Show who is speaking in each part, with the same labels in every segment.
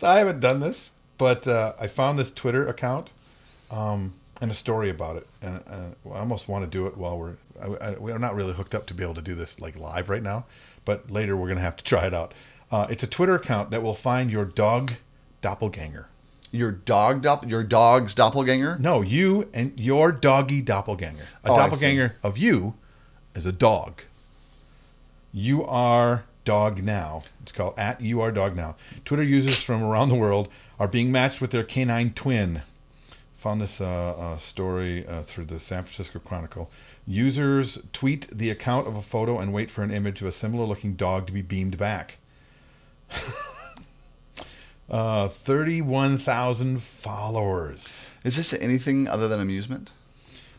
Speaker 1: I haven't done this, but I found this Twitter account and a story about it, and I almost want to do it while we're not really hooked up to be able to do this like live right now, but later we're going to have to try it out. It's a Twitter account that will find your dog doppelganger.
Speaker 2: Your dog's doppelganger?
Speaker 1: No, you and your doggy doppelganger. A doppelganger of you is a dog. You are dog now. It's called @YouAreDogNow. Twitter users from around the world are being matched with their canine twin. Found this story through the San Francisco Chronicle. Users tweet the account of a photo and wait for an image of a similar-looking dog to be beamed back. 31,000 followers.
Speaker 2: Is this anything other than amusement?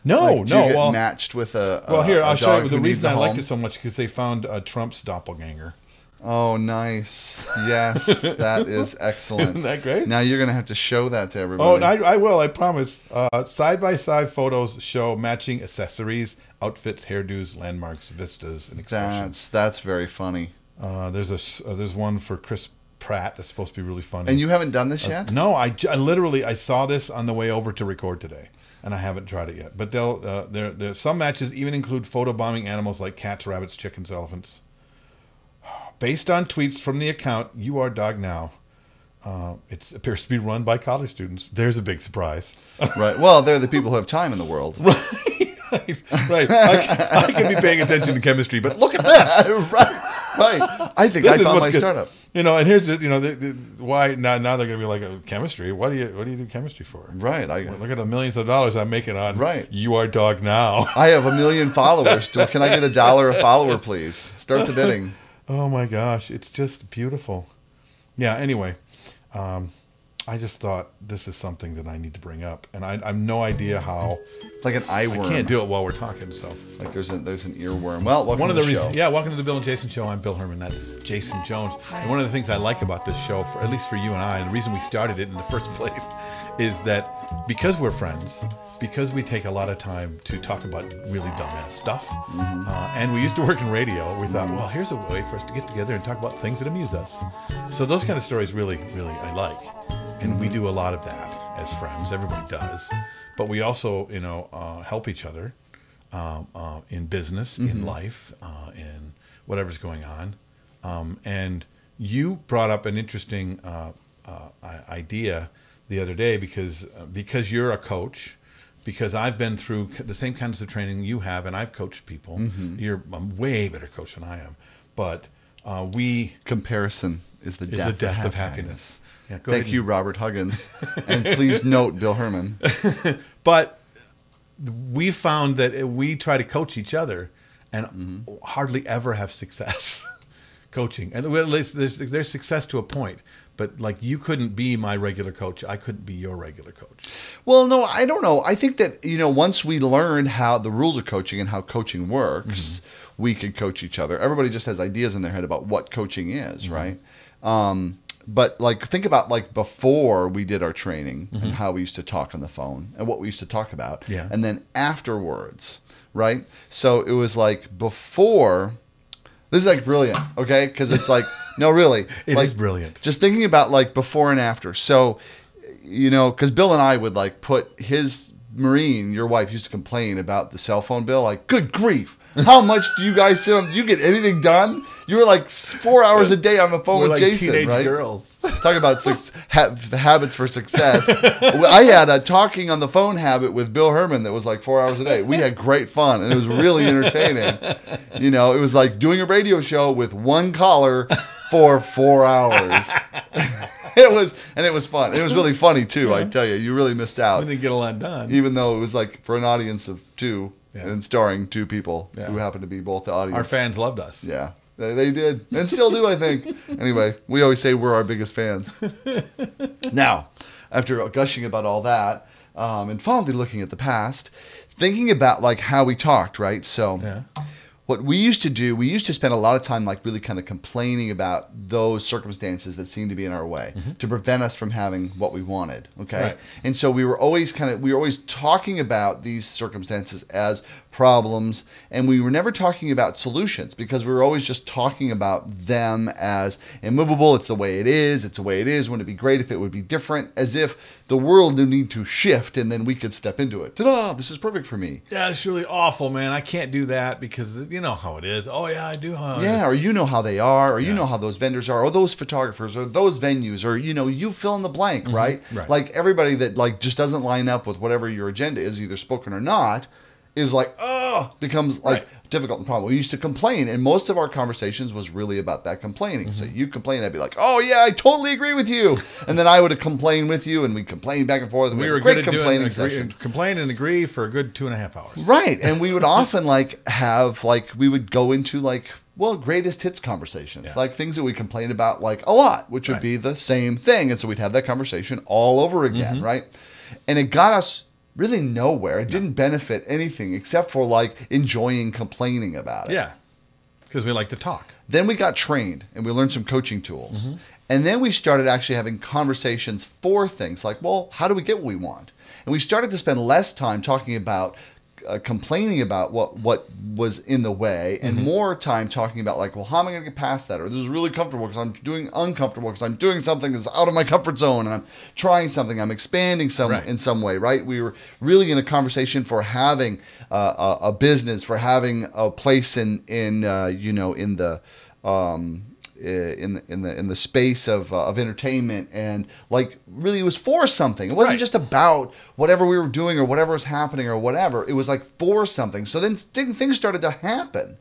Speaker 1: No,
Speaker 2: like, do you get
Speaker 1: well,
Speaker 2: matched with a
Speaker 1: well, here I'll show you
Speaker 2: the
Speaker 1: the reason I liked it so much because they found Trump's doppelganger.
Speaker 2: Oh, nice! Yes, that is excellent.
Speaker 1: Isn't that great?
Speaker 2: Now you're gonna have to show that to everybody.
Speaker 1: Oh, and I will. I promise. Side-by-side photos show matching accessories, outfits, hairdos, landmarks, vistas, and expressions.
Speaker 2: That's very funny.
Speaker 1: There's one for Chris Pratt that's supposed to be really funny.
Speaker 2: And you haven't done this yet?
Speaker 1: No, I literally saw this on the way over to record today, and I haven't tried it yet. But some matches even include photobombing animals like cats, rabbits, chickens, elephants. Based on tweets from the account You Are Dog Now, it appears to be run by college students. There's a big surprise.
Speaker 2: Right. Well, they're the people who have time in the world.
Speaker 1: Right. I can be paying attention to chemistry, but look at this.
Speaker 2: Right. I think I found my startup.
Speaker 1: And here's why now they're going to be like chemistry. What do you do chemistry for?
Speaker 2: Right.
Speaker 1: Look at the millions of dollars I'm making on.
Speaker 2: Right.
Speaker 1: You Are Dog Now.
Speaker 2: I have 1 million followers. Can I get $1 a follower, please? Start the bidding.
Speaker 1: Oh my gosh, it's just beautiful. Yeah. Anyway, I just thought this is something that I need to bring up, and I have no idea how.
Speaker 2: It's like an eye worm.
Speaker 1: I can't do it while we're talking. So
Speaker 2: like there's an earworm. Well, welcome to the show.
Speaker 1: Yeah, welcome to the Bill and Jason Show. I'm Bill Hermann. That's Jason Jones. And one of the things I like about this show, at least for you and I, and the reason we started it in the first place, is that because we're friends, because we take a lot of time to talk about really dumbass stuff, and we used to work in radio, we thought, well, here's a way for us to get together and talk about things that amuse us. So those kind of stories really, really I like. And we do a lot of that as friends. Everybody does. But we also, help each other in business, in life, in whatever's going on. And you brought up an interesting idea the other day because you're a coach, because I've been through the same kinds of training you have, and I've coached people. You're a way better coach than I am. But
Speaker 2: comparison is the death of happiness.
Speaker 1: Yeah,
Speaker 2: Thank you, Robert Huggins. And please note Bill Hermann.
Speaker 1: But we found that we try to coach each other and hardly ever have success coaching. And there's success to a point. But like you couldn't be my regular coach. I couldn't be your regular coach.
Speaker 2: Well, no, I don't know. I think that, once we learned how the rules of coaching and how coaching works, we could coach each other. Everybody just has ideas in their head about what coaching is, right? But think about before we did our training and how we used to talk on the phone and what we used to talk about.
Speaker 1: Yeah.
Speaker 2: And then afterwards, right? So it was before. This is brilliant, okay? Because it's no, really.
Speaker 1: It is brilliant.
Speaker 2: Just thinking about before and after. So, because Bill and I would put his Marine, your wife, used to complain about the cell phone bill. Good grief. How much do you guys sit on? Do you get anything done? You were 4 hours a day on the phone with Jason,
Speaker 1: teenage
Speaker 2: right?
Speaker 1: girls.
Speaker 2: Talking about habits for success. I had a talking on the phone habit with Bill Hermann that was 4 hours a day. We had great fun, and it was really entertaining. It was like doing a radio show with one caller for 4 hours. It was fun. It was really funny too. I tell you, you really missed out.
Speaker 1: We didn't get a lot done,
Speaker 2: even though it was for an audience of two and starring two people who happened to be both the audience.
Speaker 1: Our fans loved us.
Speaker 2: Yeah. They did, and still do, I think. Anyway, we always say we're our biggest fans. Now, after gushing about all that, and fondly looking at the past, thinking about how we talked, right? So, what we used to do, we used to spend a lot of time like really kind of complaining about those circumstances that seemed to be in our way to prevent us from having what we wanted. Okay.
Speaker 1: Right.
Speaker 2: And so we were always talking about these circumstances as problems, and we were never talking about solutions because we were always just talking about them as immovable. It's the way it is. It's the way it is. Wouldn't it be great if it would be different? As if the world would need to shift and then we could step into it. Ta-da! This is perfect for me.
Speaker 1: Yeah, it's really awful, man. I can't do that because you know how it is. Oh yeah, I do.
Speaker 2: Yeah, or you know how they are, or you know how those vendors are, or those photographers, or those venues, or you fill in the blank, right? Like everybody that like just doesn't line up with whatever your agenda is, either spoken or not, is like becomes like difficult and problem. We used to complain, and most of our conversations was really about that complaining. So you complain, I'd be like, oh yeah, I totally agree with you, and then I would complain with you, and we'd complain back and forth. And
Speaker 1: we were
Speaker 2: great
Speaker 1: good at
Speaker 2: complaining sessions.
Speaker 1: Complain and agree for a good 2.5 hours.
Speaker 2: Right, and we would often we would go into greatest hits conversations, like things that we complain about like a lot, which would be the same thing, and so we'd have that conversation all over again, right? And it got us really nowhere. It didn't benefit anything except for like enjoying complaining about it.
Speaker 1: Yeah, because we like to talk.
Speaker 2: Then we got trained and we learned some coaching tools. And then we started actually having conversations for things like, well, how do we get what we want? And we started to spend less time talking about complaining about what was in the way, and more time talking about like, well, how am I going to get past that? Or this is really comfortable because I'm doing uncomfortable because I'm doing something that's out of my comfort zone, and I'm trying something, I'm expanding in some way, right? We were really in a conversation for having a business, for having a place in the space of entertainment, and like really it was for something. It wasn't just about whatever we were doing or whatever was happening or whatever. It was like for something. So then things started to happen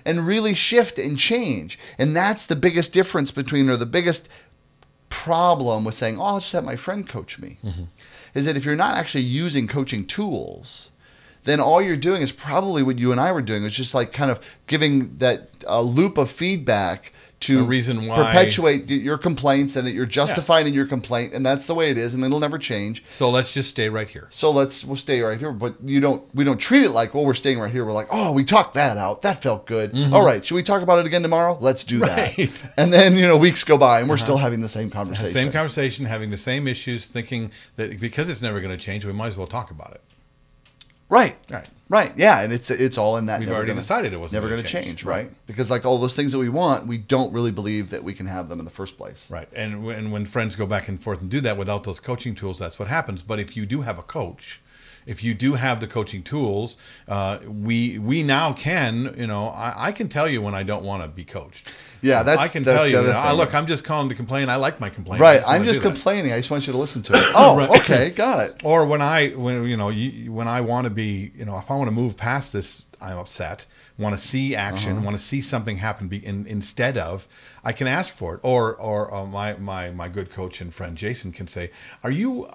Speaker 2: and really shift and change. And that's the biggest difference between, or the biggest problem with saying, oh, I'll just have my friend coach me, is that if you're not actually using coaching tools, then all you're doing is probably what you and I were doing, is just like kind of giving that loop of feedback to
Speaker 1: reason why
Speaker 2: perpetuate your complaints, and that you're justified in your complaint, and that's the way it is, and it'll never change.
Speaker 1: So let's just stay right here.
Speaker 2: So we'll stay right here, but we don't treat it like, oh, we're staying right here. We're like, oh, we talked that out. That felt good. All right, should we talk about it again tomorrow? Let's do that. And then weeks go by, and we're still having the same conversation.
Speaker 1: Same conversation, having the same issues, thinking that because it's never going to change, we might as well talk about it.
Speaker 2: Right. Yeah, and it's all in that.
Speaker 1: We've already decided it wasn't
Speaker 2: never going to change, right? Because like all those things that we want, we don't really believe that we can have them in the first place.
Speaker 1: Right. And when friends go back and forth and do that without those coaching tools, that's what happens. But if you do have a coach, if you do have the coaching tools, we now can, I can tell you when I don't want to be coached.
Speaker 2: Yeah,
Speaker 1: I can tell you. Look, I'm just calling to complain. I like my complaint.
Speaker 2: Right, I'm just complaining. I just want you to listen to it. Oh, okay, got it.
Speaker 1: Or when I want to be, if I want to move past this, I'm upset. Want to see action. Want to see something happen. Instead of, I can ask for it. Or my good coach and friend Jason can say, "Are you?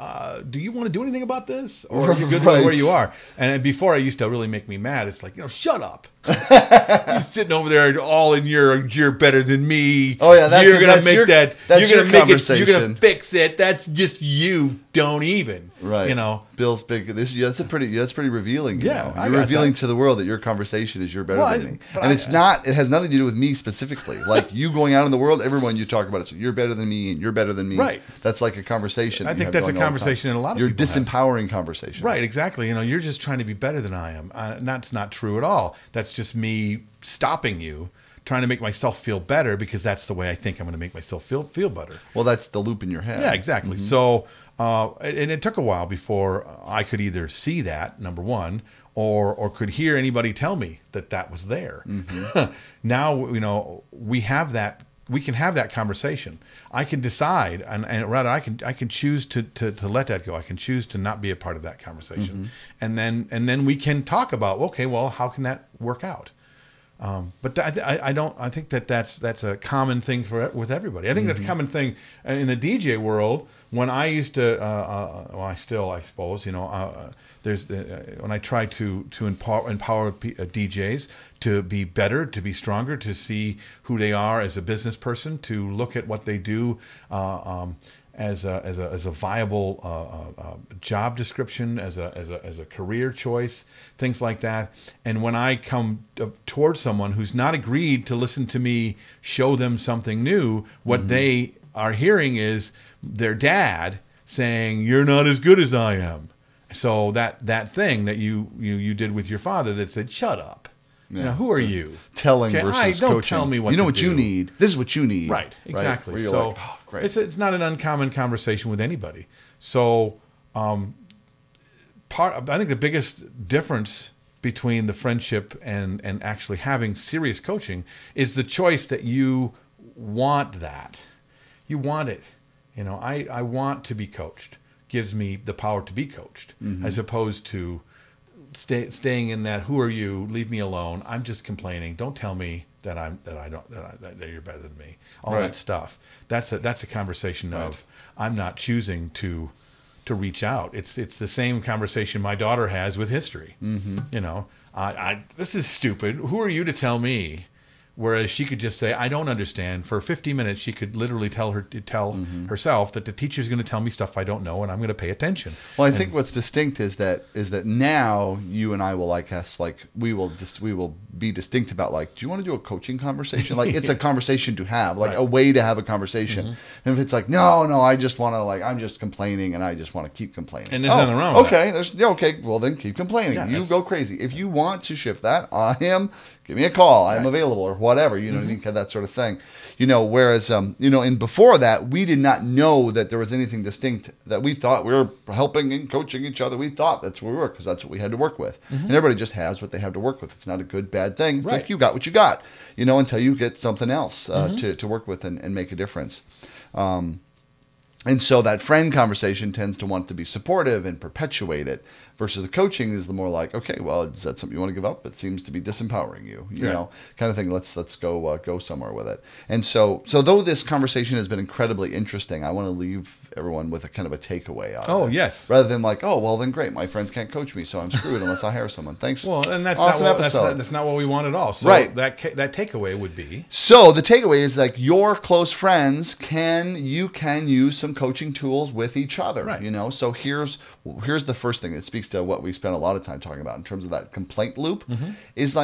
Speaker 1: Do you want to do anything about this? Or are you good where you are?" And before, it used to really make me mad. It's like, shut up. You're sitting over there all in you're better than me.
Speaker 2: Oh yeah,
Speaker 1: you're gonna make that.
Speaker 2: That's
Speaker 1: you're gonna
Speaker 2: your
Speaker 1: make it. You're gonna fix it. That's just you. Don't even.
Speaker 2: Right. Bill's big. That's pretty revealing.
Speaker 1: Yeah,
Speaker 2: you're revealing to the world that your conversation is you're better than me, and it's not. It has nothing to do with me specifically. Like you going out in the world, everyone you talk about it. So you're better than me, and you're better than me.
Speaker 1: Right.
Speaker 2: That's like a conversation.
Speaker 1: I think that's a conversation in a lot of
Speaker 2: your
Speaker 1: people
Speaker 2: disempowering conversation.
Speaker 1: Right. Exactly. You're just trying to be better than I am. That's not true at all. That's just me stopping you, trying to make myself feel better because that's the way I think I'm going to make myself feel better.
Speaker 2: Well, that's the loop in your head.
Speaker 1: Yeah, exactly. So, and it took a while before I could either see that, number one, or could hear anybody tell me that was there. Now, we have that. We can have that conversation. I can decide, and rather I can choose to let that go. I can choose to not be a part of that conversation, and then we can talk about, okay, well, how can that work out? But I think that's a common thing with everybody. I think that's a common thing in the DJ world. When I used to, I suppose, when I try to empower DJs to be better, to be stronger, to see who they are as a business person, to look at what they do as a viable job description, as a career choice, things like that. And when I come towards someone who's not agreed to listen to me show them something new, what they are hearing is their dad saying, "You're not as good as I am." So that thing that you did with your father that said, "Shut up."
Speaker 2: Yeah.
Speaker 1: You know, who are you?
Speaker 2: Telling versus
Speaker 1: don't
Speaker 2: coaching.
Speaker 1: tell me what
Speaker 2: you know
Speaker 1: to
Speaker 2: what
Speaker 1: do.
Speaker 2: You need. This is what you need.
Speaker 1: Right, exactly.
Speaker 2: Right?
Speaker 1: So
Speaker 2: like, oh, great.
Speaker 1: it's not an uncommon conversation with anybody. So I think the biggest difference between the friendship and actually having serious coaching is the choice that you want that. You want it. You know, I want to be coached. Gives me the power to be coached, as opposed to staying in that, who are you? Leave me alone. I'm just complaining. Don't tell me that that you're better than me. All that stuff. That's a conversation of I'm not choosing to reach out. It's the same conversation my daughter has with history. You know, this is stupid. Who are you to tell me? Whereas she could just say, I don't understand. For 50 minutes, she could literally tell herself that the teacher's going to tell me stuff I don't know, and I'm going to pay attention.
Speaker 2: Well, I think what's distinct is that now you and I will we will be distinct about do you want to do a coaching conversation? It's a conversation to have, a way to have a conversation. And if it's no, I just want to I'm just complaining and I just want to keep complaining.
Speaker 1: And there's nothing wrong with
Speaker 2: that. Okay, well then keep complaining.
Speaker 1: Yeah,
Speaker 2: you go crazy. If you want to shift that, give me a call. I'm available, or whatever, that sort of thing. Whereas, and before that, we did not know that there was anything distinct, that we thought we were helping and coaching each other. We thought that's what we were, because that's what we had to work with. And everybody just has what they have to work with. It's not a good, bad thing. It's like you got what you got, until you get something else to work with and make a difference. And so that friend conversation tends to want to be supportive and perpetuate it, versus the coaching is the more okay, well, is that something you want to give up? It seems to be disempowering you, you know, kind of thing. Let's go somewhere with it. And so though this conversation has been incredibly interesting, I want to leave everyone with a kind of a takeaway out of this.
Speaker 1: Yes.
Speaker 2: Rather than oh, well, then great, my friends can't coach me, so I'm screwed unless I hire someone. Thanks.
Speaker 1: Well, and that's
Speaker 2: awesome
Speaker 1: not
Speaker 2: episode.
Speaker 1: That's not what we want at all. So that takeaway would be.
Speaker 2: So the takeaway is your close friends can use some coaching tools with each other. Right. So here's the first thing that speaks to what we spent a lot of time talking about in terms of that complaint loop, is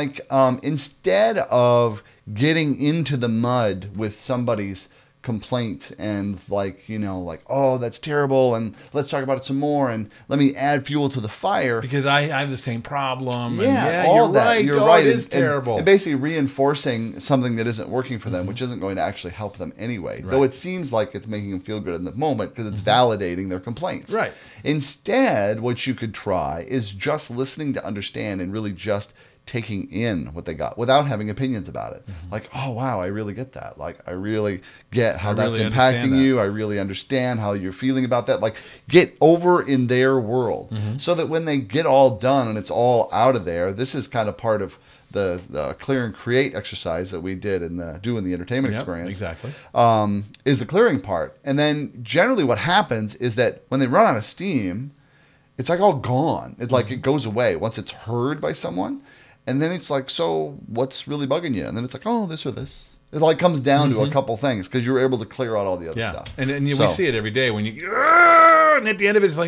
Speaker 2: instead of getting into the mud with somebody's complaint and oh, that's terrible, and let's talk about it some more, and let me add fuel to the fire
Speaker 1: because I have the same problem.
Speaker 2: You're right.
Speaker 1: It is terrible.
Speaker 2: And basically reinforcing something that isn't working for them, which isn't going to actually help them anyway. Though it seems like it's making them feel good in the moment because it's validating their complaints.
Speaker 1: Right.
Speaker 2: Instead, what you could try is just listening to understand and really just taking in what they got without having opinions about it. Oh, wow, I really get that. I really get how that's impacting you. I really understand how you're feeling about that. Get over in their world so that when they get all done and it's all out of there, this is kind of part of the clear and create exercise that we did in doing the entertainment experience.
Speaker 1: Exactly.
Speaker 2: Is the clearing part. And then generally what happens is that when they run out of steam, it's all gone. It it goes away once it's heard by someone. And then it's so what's really bugging you? And then it's oh, this or this. It comes down to a couple things because you were able to clear out all the other stuff.
Speaker 1: And we see it every day when you, and at the end of it, it's oh,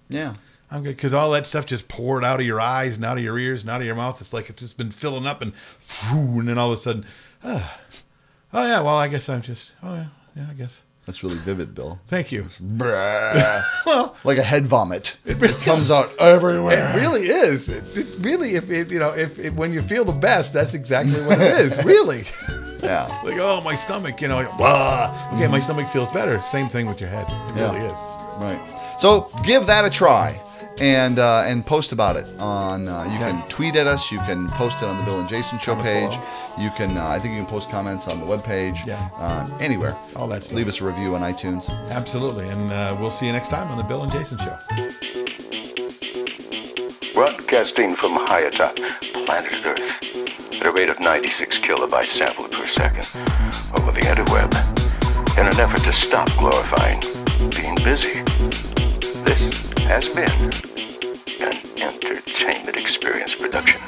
Speaker 1: yeah, I'm good. Because all that stuff just poured out of your eyes and out of your ears and out of your mouth. It's it's just been filling up and then all of a sudden, oh yeah, well, I guess I'm just, yeah, I guess.
Speaker 2: That's really vivid, Bill.
Speaker 1: Thank you.
Speaker 2: Well, like a head vomit. It comes out everywhere.
Speaker 1: It really is. It really, if when you feel the best, that's exactly what it is. Really.
Speaker 2: Yeah.
Speaker 1: Oh, my stomach, okay, my stomach feels better. Same thing with your head. It really is.
Speaker 2: Right. So give that a try. And post about it on. You can tweet at us. You can post it on the Bill and Jason Show page. You can. I think you can post comments on the webpage. Anywhere. All that stuff. Leave us a review on iTunes.
Speaker 1: Absolutely, and we'll see you next time on the Bill and Jason Show.
Speaker 3: Broadcasting from high atop planet Earth at a rate of 96 kilobytes sampled per second over the interweb in an effort to stop glorifying being busy. This has been an entertainment experience production.